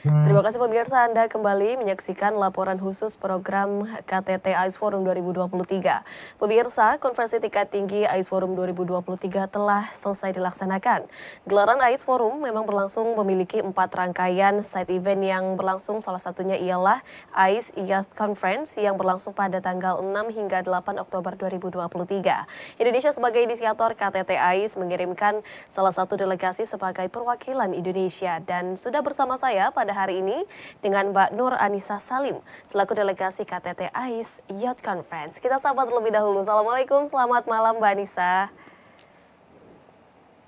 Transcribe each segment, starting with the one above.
Terima kasih pemirsa, Anda kembali menyaksikan laporan khusus program KTT AIS Forum 2023. Pemirsa, konferensi tingkat tinggi AIS Forum 2023 telah selesai dilaksanakan. Gelaran AIS Forum memang berlangsung memiliki 4 rangkaian side event yang berlangsung, salah satunya ialah AIS Youth Conference yang berlangsung pada tanggal 6 hingga 8 Oktober 2023. Indonesia sebagai inisiator KTT AIS mengirimkan salah satu delegasi sebagai perwakilan Indonesia, dan sudah bersama saya pada hari ini dengan Mbak Nur Anissa Salim selaku delegasi KTT AIS Youth Conference. Kita sapa terlebih dahulu. Assalamualaikum, selamat malam Mbak Anissa.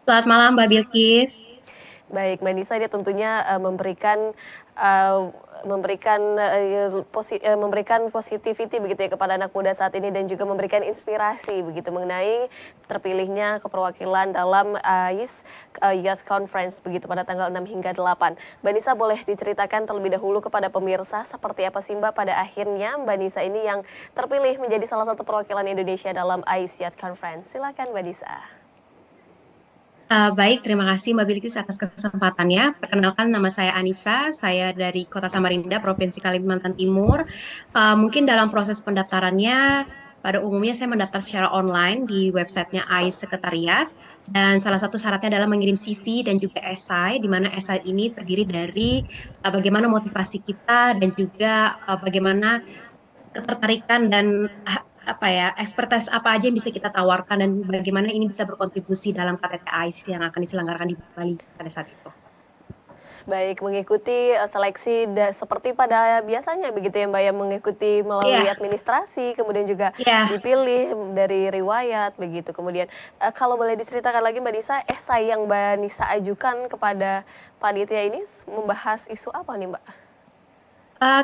Selamat malam Mbak Bilkis. Baik, Mbak Nisa, ini tentunya uh, memberikan positivity begitu ya kepada anak muda saat ini, dan juga memberikan inspirasi begitu mengenai terpilihnya keperwakilan dalam AIS Youth Conference begitu pada tanggal 6 hingga 8. Mbak Nisa, boleh diceritakan terlebih dahulu kepada pemirsa seperti apa sih Mbak pada akhirnya Mbak Nisa ini yang terpilih menjadi salah satu perwakilan Indonesia dalam AIS Youth Conference. Silakan Mbak Nisa. Baik, terima kasih Mbak Bilkis atas kesempatannya. Perkenalkan, nama saya Anissa, saya dari Kota Samarinda, Provinsi Kalimantan Timur. Mungkin dalam proses pendaftarannya, pada umumnya saya mendaftar secara online di websitenya AIS Sekretariat. Dan salah satu syaratnya adalah mengirim CV dan juga esai, di mana esai ini terdiri dari bagaimana motivasi kita dan juga bagaimana ketertarikan dan apa ya, expertise apa aja yang bisa kita tawarkan dan bagaimana ini bisa berkontribusi dalam KTT AIS yang akan diselenggarakan di Bali pada saat itu. Baik, mengikuti seleksi seperti pada biasanya begitu ya Mbak, yang mengikuti melalui Iya, administrasi, kemudian juga iya. dipilih dari riwayat begitu. Kemudian kalau boleh diceritakan lagi Mbak Nisa, esai yang Mbak Nisa ajukan kepada panitia ini membahas isu apa nih Mbak?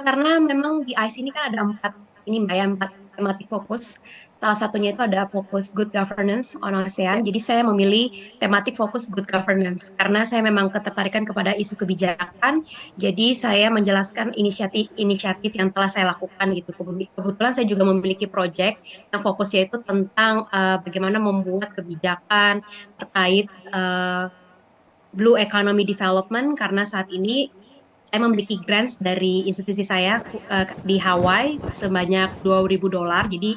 Karena memang di ICE ini kan ada empat ini Mbak ya, empat tematik fokus. Salah satunya itu ada fokus good governance on ASEAN. Ya. Jadi saya memilih tematik fokus good governance karena saya memang ketertarikan kepada isu kebijakan. Jadi saya menjelaskan inisiatif-inisiatif yang telah saya lakukan gitu. Kebetulan saya juga memiliki proyek yang fokusnya itu tentang bagaimana membuat kebijakan terkait Blue Economy Development karena saat ini saya memiliki grants dari institusi saya di Hawaii sebanyak $2.000. Jadi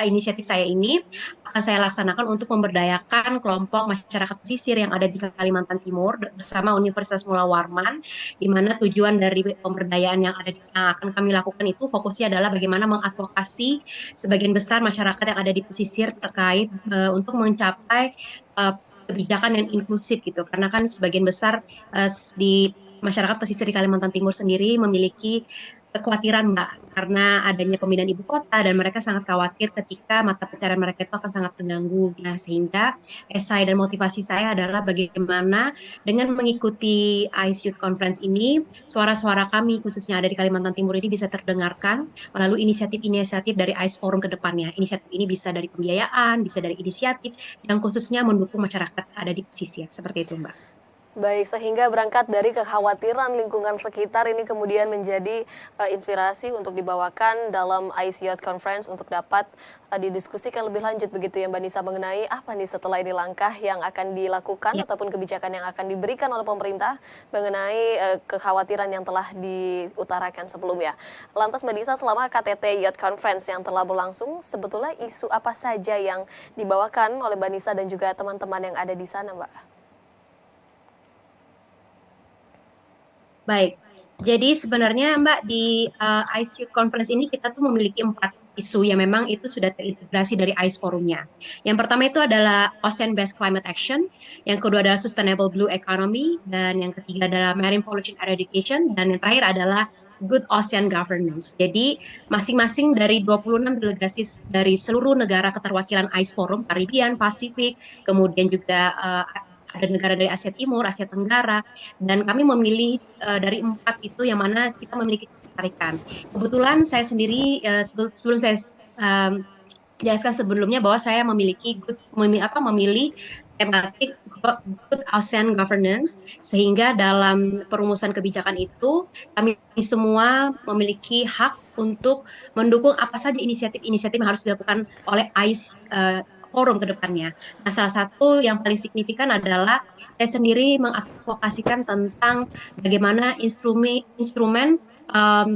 inisiatif saya ini akan saya laksanakan untuk memberdayakan kelompok masyarakat pesisir yang ada di Kalimantan Timur bersama Universitas Mula Warman, di mana tujuan dari pemberdayaan yang akan kami lakukan itu fokusnya adalah bagaimana mengadvokasi sebagian besar masyarakat yang ada di pesisir terkait untuk mencapai uh, kebijakan yang inklusif gitu, karena kan sebagian besar di masyarakat pesisir di Kalimantan Timur sendiri memiliki kekhawatiran Mbak karena adanya pemindahan ibu kota dan mereka sangat khawatir ketika mata pencarian mereka itu akan sangat terganggu. Nah, sehingga esai dan motivasi saya adalah bagaimana dengan mengikuti ICE Youth Conference ini, suara-suara kami khususnya ada di Kalimantan Timur ini bisa terdengarkan melalui inisiatif-inisiatif dari ICE Forum ke depannya. Inisiatif ini bisa dari pembiayaan, bisa dari inisiatif yang khususnya mendukung masyarakat ada di pesisir. Seperti itu, Mbak. Baik, sehingga berangkat dari kekhawatiran lingkungan sekitar ini kemudian menjadi inspirasi untuk dibawakan dalam AIS Youth Conference untuk dapat didiskusikan lebih lanjut begitu ya Mbak Nisa, mengenai apa nih setelah ini langkah yang akan dilakukan Ya. ataupun kebijakan yang akan diberikan oleh pemerintah mengenai kekhawatiran yang telah diutarakan sebelumnya. Lantas Mbak Nisa, selama KTT Youth Conference yang telah berlangsung, sebetulnya isu apa saja yang dibawakan oleh Mbak Nisa dan juga teman-teman yang ada di sana Mbak? Baik, jadi sebenarnya Mbak di ICE Youth Conference ini kita tuh memiliki empat isu yang memang itu sudah terintegrasi dari ICE Forumnya. Yang pertama itu adalah Ocean Based Climate Action, yang kedua adalah Sustainable Blue Economy, dan yang ketiga adalah Marine Pollution Eradication, dan yang terakhir adalah Good Ocean Governance. Jadi masing-masing dari 26 delegasi dari seluruh negara keterwakilan ICE Forum, Karibian, Pasifik, kemudian juga ada negara dari Asia Timur, Asia Tenggara, dan kami memilih dari empat itu yang mana kita memiliki ketertarikan. Kebetulan saya sendiri sebelum saya um, jelaskan sebelumnya bahwa saya memilih tematik good ocean governance, sehingga dalam perumusan kebijakan itu kami semua memiliki hak untuk mendukung apa saja inisiatif-inisiatif yang harus dilakukan oleh ICE forum ke depannya. Nah, salah satu yang paling signifikan adalah saya sendiri mengadvokasikan tentang bagaimana instrumen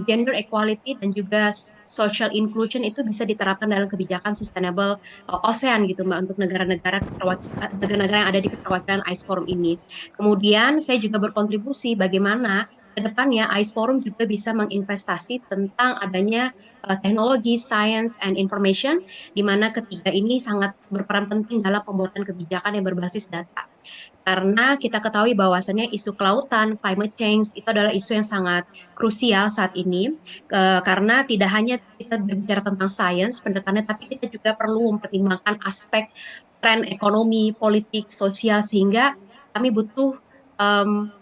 gender equality dan juga social inclusion itu bisa diterapkan dalam kebijakan sustainable ASEAN gitu Mbak untuk negara-negara yang ada di keterwakilan ICE Forum ini. Kemudian saya juga berkontribusi bagaimana kedepannya ICE Forum juga bisa menginvestasi tentang adanya teknologi, science, and information, di mana ketiga ini sangat berperan penting dalam pembuatan kebijakan yang berbasis data. Karena kita ketahui bahwasannya isu kelautan, climate change, itu adalah isu yang sangat krusial saat ini, karena tidak hanya kita berbicara tentang sains, pendekannya, tapi kita juga perlu mempertimbangkan aspek tren ekonomi, politik, sosial, sehingga kami butuh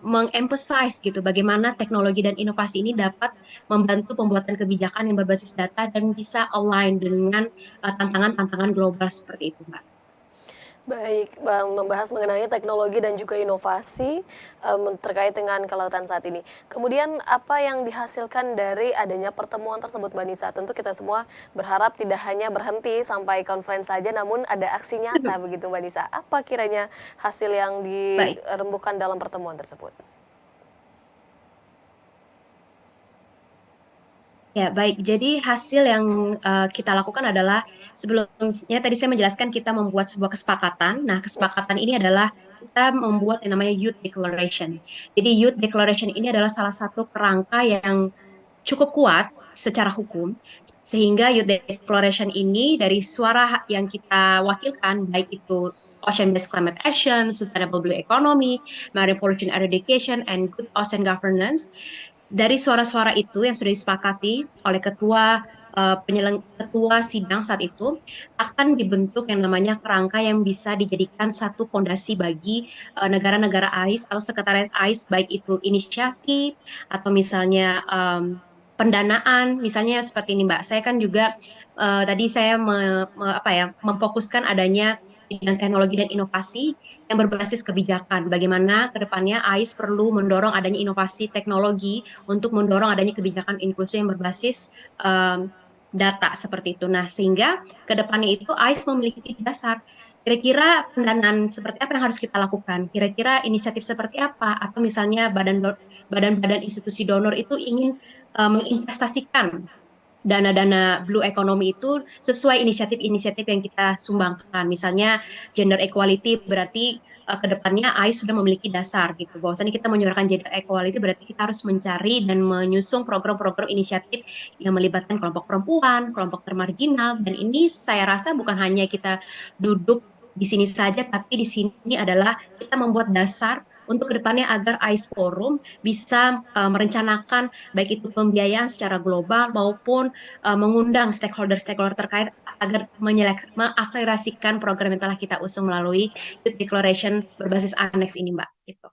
mengemphasize gitu bagaimana teknologi dan inovasi ini dapat membantu pembuatan kebijakan yang berbasis data dan bisa align dengan tantangan-tantangan global seperti itu, Mbak. Baik, Bang, membahas mengenai teknologi dan juga inovasi terkait dengan kelautan saat ini. Kemudian apa yang dihasilkan dari adanya pertemuan tersebut, Mbak Nisa? Tentu kita semua berharap tidak hanya berhenti sampai conference saja, namun ada aksi nyata begitu, Mbak Nisa. Apa kiranya hasil yang Baik. dirembukan dalam pertemuan tersebut? Ya, baik. Jadi hasil yang kita lakukan adalah sebelumnya tadi saya menjelaskan kita membuat sebuah kesepakatan. Nah, Ya. kesepakatan ini adalah kita membuat yang namanya Youth Declaration. Jadi Youth Declaration ini adalah salah satu kerangka yang cukup kuat secara hukum, sehingga Youth Declaration ini dari suara yang kita wakilkan, baik itu Ocean-based climate action, sustainable blue economy, marine pollution eradication, and good ocean governance. Dari suara-suara itu yang sudah disepakati oleh ketua sidang saat itu, akan dibentuk yang namanya kerangka yang bisa dijadikan satu fondasi bagi negara-negara AIS atau sekretariat AIS, baik itu inisiatif atau misalnya pendanaan, misalnya seperti ini Mbak. Saya kan juga tadi saya memfokuskan adanya bidang teknologi dan inovasi yang berbasis kebijakan. Bagaimana ke depannya AIS perlu mendorong adanya inovasi teknologi untuk mendorong adanya kebijakan inklusi yang berbasis data seperti itu. Nah, sehingga ke depannya itu AIS memiliki dasar. Kira-kira pendanaan seperti apa yang harus kita lakukan? Kira-kira inisiatif seperti apa? Atau misalnya badan-badan institusi donor itu ingin menginvestasikan dana-dana blue economy itu sesuai inisiatif-inisiatif yang kita sumbangkan. Misalnya gender equality berarti ke depannya AIS sudah memiliki dasar gitu. Bahwasanya kita menyuarakan gender equality berarti kita harus mencari dan menyusung program-program inisiatif yang melibatkan kelompok perempuan, kelompok termarginal, dan ini saya rasa bukan hanya kita duduk di sini saja, tapi di sini adalah kita membuat dasar untuk kedepannya agar AIS Forum bisa merencanakan baik itu pembiayaan secara global maupun mengundang stakeholder-stakeholder terkait agar mengakselerasikan program yang telah kita usung melalui Youth Declaration berbasis annex ini, Mbak. Gitu.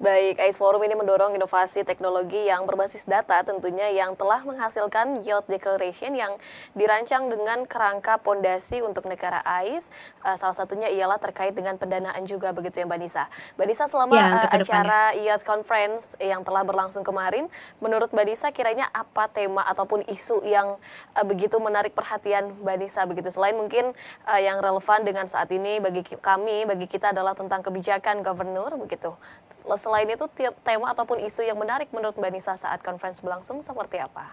Baik, AIS Forum ini mendorong inovasi teknologi yang berbasis data tentunya yang telah menghasilkan Youth Declaration yang dirancang dengan kerangka pondasi untuk negara AIS. Salah satunya ialah terkait dengan pendanaan juga begitu ya Mbak Nisa. Mbak Nisa, selama Ya, untuk kedepannya. acara Youth Conference yang telah berlangsung kemarin, menurut Mbak Nisa kiranya apa tema ataupun isu yang begitu menarik perhatian Mbak Nisa begitu? Selain mungkin yang relevan dengan saat ini bagi kami, bagi kita adalah tentang kebijakan gubernur begitu. Selain itu, tema ataupun isu yang menarik menurut Mbak Nisa saat conference berlangsung seperti apa?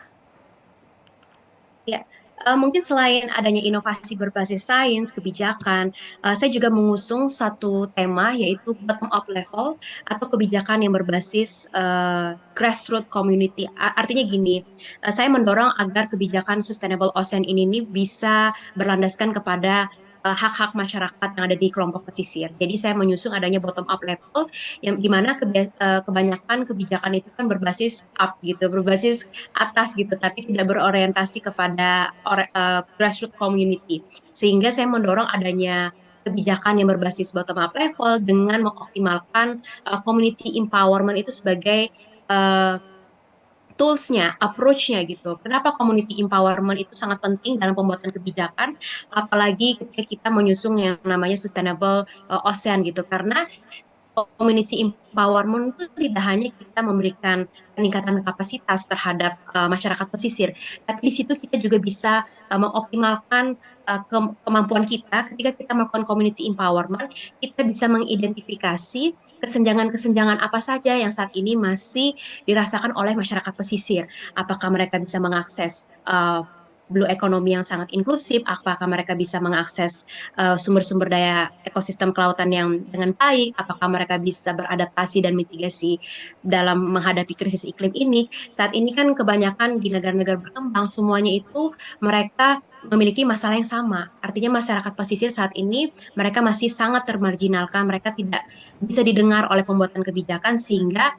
Ya, mungkin selain adanya inovasi berbasis sains, kebijakan, saya juga mengusung satu tema yaitu bottom up level atau kebijakan yang berbasis grassroots community. Artinya gini, saya mendorong agar kebijakan sustainable ocean ini bisa berlandaskan kepada hak-hak masyarakat yang ada di kelompok pesisir. Jadi saya menyusung adanya bottom up level yang dimana kebanyakan kebijakan itu kan berbasis up gitu, berbasis atas gitu, tapi tidak berorientasi kepada grassroots community. Sehingga saya mendorong adanya kebijakan yang berbasis bottom up level dengan mengoptimalkan community empowerment itu sebagai tools-nya, approach-nya gitu. Kenapa community empowerment itu sangat penting dalam pembuatan kebijakan, apalagi ketika kita menyusung yang namanya sustainable ocean gitu. Karena community empowerment itu tidak hanya kita memberikan peningkatan kapasitas terhadap masyarakat pesisir, tapi di situ kita juga bisa mengoptimalkan kemampuan kita ketika kita melakukan community empowerment, kita bisa mengidentifikasi kesenjangan-kesenjangan apa saja yang saat ini masih dirasakan oleh masyarakat pesisir. Apakah mereka bisa mengakses blue economy yang sangat inklusif, apakah mereka bisa mengakses sumber-sumber daya ekosistem kelautan yang dengan baik, apakah mereka bisa beradaptasi dan mitigasi dalam menghadapi krisis iklim ini. Saat ini kan kebanyakan di negara-negara berkembang semuanya itu mereka memiliki masalah yang sama. Artinya masyarakat pesisir saat ini mereka masih sangat termarginalkan, mereka tidak bisa didengar oleh pembuatan kebijakan sehingga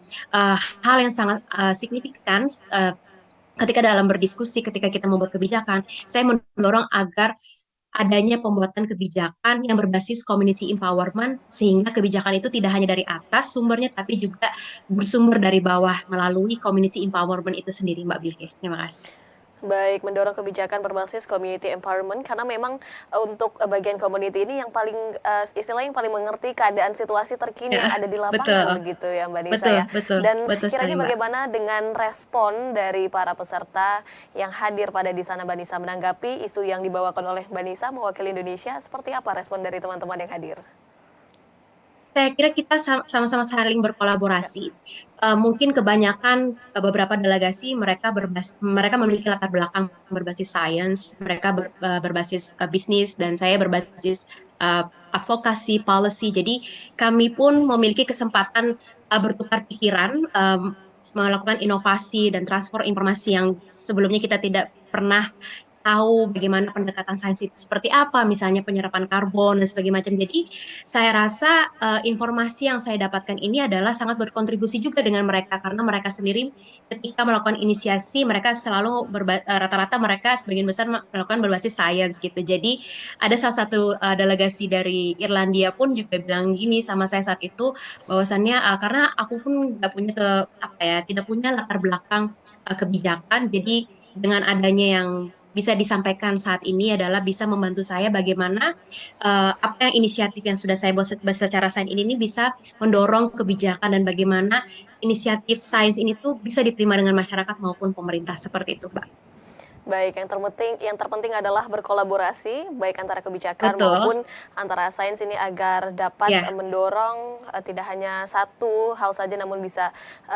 hal yang sangat signifikan ketika dalam berdiskusi, ketika kita membuat kebijakan, saya mendorong agar adanya pembuatan kebijakan yang berbasis community empowerment sehingga kebijakan itu tidak hanya dari atas sumbernya tapi juga bersumber dari bawah melalui community empowerment itu sendiri, Mbak Bilkis. Terima kasih. Baik, mendorong kebijakan berbasis community empowerment karena memang untuk bagian community ini yang paling istilahnya yang paling mengerti keadaan situasi terkini yang Ya, ada di lapangan betul, begitu ya Mbak Nisa betul, ya. betul, Dan betul sekali, kiranya Mbak. bagaimana dengan respon dari para peserta yang hadir pada di sana Mbak Nisa menanggapi isu yang dibawakan oleh Mbak Nisa mewakili Indonesia, seperti apa respon dari teman-teman yang hadir? Saya kira kita sama-sama saling berkolaborasi. Mungkin kebanyakan beberapa delegasi mereka memiliki latar belakang berbasis sains, mereka berbasis bisnis, dan saya berbasis advokasi policy. Jadi kami pun memiliki kesempatan bertukar pikiran, melakukan inovasi dan transfer informasi yang sebelumnya kita tidak pernah tahu bagaimana pendekatan sains itu seperti apa, misalnya penyerapan karbon dan sebagainya macam. Jadi saya rasa informasi yang saya dapatkan ini adalah sangat berkontribusi juga dengan mereka karena mereka sendiri ketika melakukan inisiasi mereka selalu rata-rata mereka sebagian besar melakukan berbasis sains gitu. Jadi ada salah satu delegasi dari Irlandia pun juga bilang gini sama saya saat itu bahwasannya karena aku pun nggak punya tidak punya latar belakang kebijakan, jadi dengan adanya yang bisa disampaikan saat ini adalah bisa membantu saya bagaimana apa yang inisiatif yang sudah saya buat secara sains ini bisa mendorong kebijakan dan bagaimana inisiatif sains ini tuh bisa diterima dengan masyarakat maupun pemerintah seperti itu, Mbak. Baik, yang terpenting adalah berkolaborasi baik antara kebijakan Betul, maupun antara sains ini agar dapat ya, mendorong tidak hanya satu hal saja namun bisa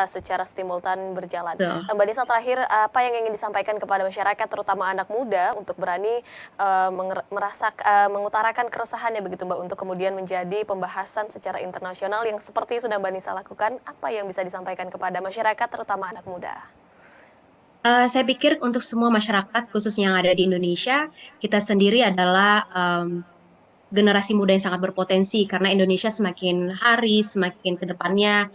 secara simultan berjalan. betul. Mbak Nisa, terakhir apa yang ingin disampaikan kepada masyarakat terutama anak muda untuk berani mengutarakan keresahannya begitu Mbak untuk kemudian menjadi pembahasan secara internasional yang seperti sudah Mbak Nisa lakukan, apa yang bisa disampaikan kepada masyarakat terutama anak muda? Saya pikir untuk semua masyarakat, khususnya yang ada di Indonesia, kita sendiri adalah generasi muda yang sangat berpotensi karena Indonesia semakin hari, semakin ke depannya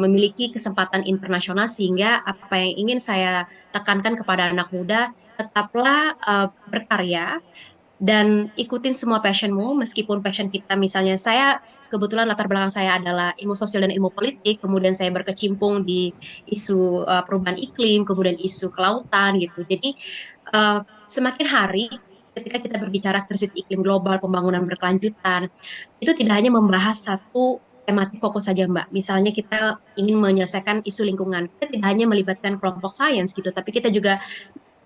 memiliki kesempatan internasional sehingga apa yang ingin saya tekankan kepada anak muda, tetaplah berkarya dan ikutin semua passionmu meskipun passion kita misalnya saya kebetulan latar belakang saya adalah ilmu sosial dan ilmu politik, kemudian saya berkecimpung di isu perubahan iklim, kemudian isu kelautan gitu. Jadi semakin hari ketika kita berbicara krisis iklim global, pembangunan berkelanjutan, itu tidak hanya membahas satu tematik fokus saja, Mbak. Misalnya kita ingin menyelesaikan isu lingkungan, kita tidak hanya melibatkan kelompok sains gitu, tapi kita juga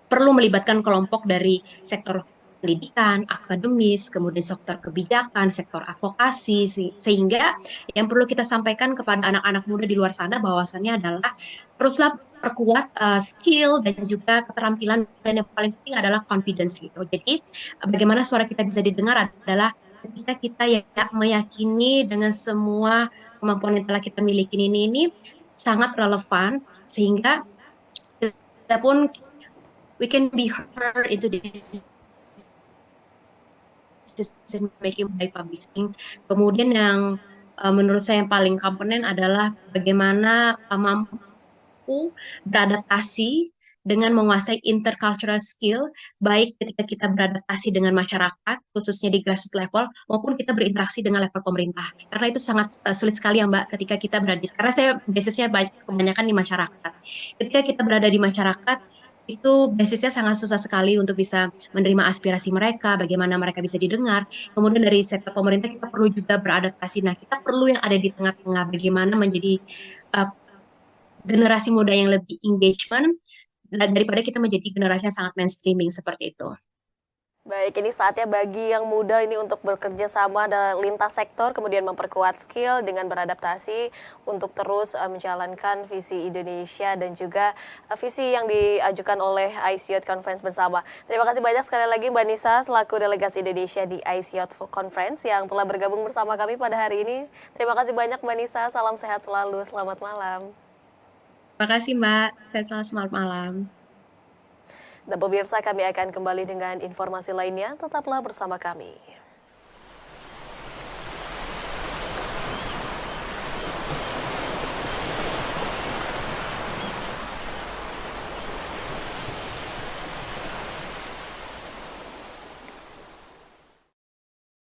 perlu melibatkan kelompok dari sektor pendidikan, akademis, kemudian sektor kebijakan, sektor advokasi, sehingga yang perlu kita sampaikan kepada anak-anak muda di luar sana bahwasannya adalah teruslah perkuat skill dan juga keterampilan dan yang paling penting adalah confidence gitu. Jadi bagaimana suara kita bisa didengar adalah ketika kita ya meyakini dengan semua kemampuan yang telah kita miliki ini sangat relevan sehingga kita pun we can be heard into this decision making by publishing. Kemudian yang menurut saya yang paling komponen adalah bagaimana mampu beradaptasi dengan menguasai intercultural skill, baik ketika kita beradaptasi dengan masyarakat, khususnya di grassroots level, maupun kita berinteraksi dengan level pemerintah. Karena itu sangat sulit sekali ya Mbak, ketika kita berada karena saya basisnya kebanyakan di masyarakat. Ketika kita berada di masyarakat, itu basisnya sangat susah sekali untuk bisa menerima aspirasi mereka, bagaimana mereka bisa didengar. Kemudian dari sektor pemerintah kita perlu juga beradaptasi. Nah, kita perlu yang ada di tengah-tengah, bagaimana menjadi uh, generasi muda yang lebih engagement daripada kita menjadi generasi yang sangat mainstreaming seperti itu. Baik, ini saatnya bagi yang muda ini untuk bekerja sama dan lintas sektor, kemudian memperkuat skill dengan beradaptasi untuk terus menjalankan visi Indonesia dan juga visi yang diajukan oleh ICE Youth Conference bersama. Terima kasih banyak sekali lagi Mbak Nisa selaku delegasi Indonesia di ICE Youth Conference yang telah bergabung bersama kami pada hari ini. Terima kasih banyak Mbak Nisa, salam sehat selalu, selamat malam. Terima kasih Mbak, saya selamat selamat malam. Dan pemirsa, kami akan kembali dengan informasi lainnya, tetaplah bersama kami.